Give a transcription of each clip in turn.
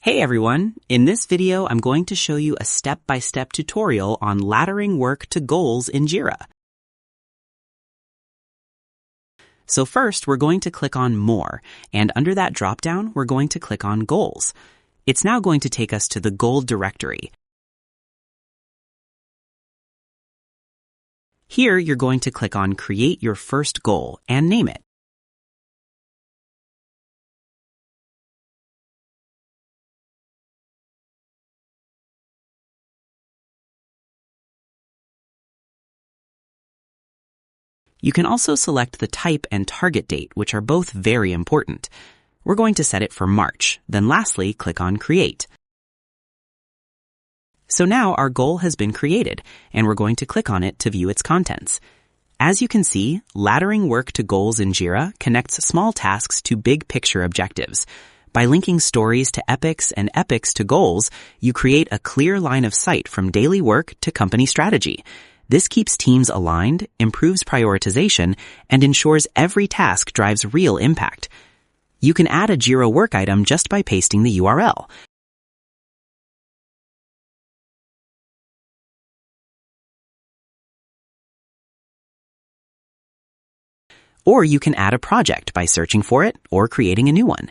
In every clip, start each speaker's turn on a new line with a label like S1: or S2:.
S1: Hey everyone! In this video, I'm going to show you a step-by-step tutorial on laddering work to goals in Jira. So first, we're going to click on More, and under that drop-down, we're going to click on Goals. It's now going to take us to the goal directory. Here, you're going to click on Create Your First Goal and name it. You can also select the type and target date, which are both very important. We're going to set it for March, then lastly, click on Create. So now our goal has been created, and we're going to click on it to view its contents. As you can see, laddering work to goals in Jira connects small tasks to big picture objectives. By linking stories to epics and epics to goals, you create a clear line of sight from daily work to company strategy. This keeps teams aligned, improves prioritization, and ensures every task drives real impact. You can add a Jira work item just by pasting the URL. Or you can add a project by searching for it or creating a new one.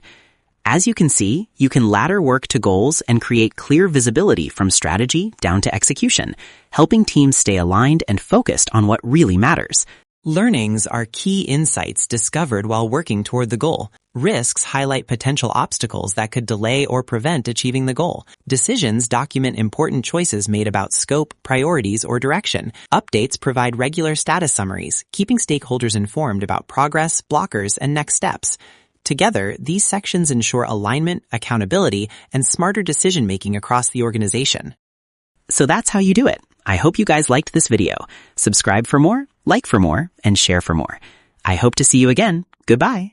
S1: As you can see, you can ladder work to goals and create clear visibility from strategy down to execution, helping teams stay aligned and focused on what really matters. Learnings are key insights discovered while working toward the goal. Risks highlight potential obstacles that could delay or prevent achieving the goal. Decisions document important choices made about scope, priorities, or direction. Updates provide regular status summaries, keeping stakeholders informed about progress, blockers, and next steps. Together, these sections ensure alignment, accountability, and smarter decision-making across the organization. So that's how you do it. I hope you guys liked this video. Subscribe for more, like for more, and share for more. I hope to see you again. Goodbye.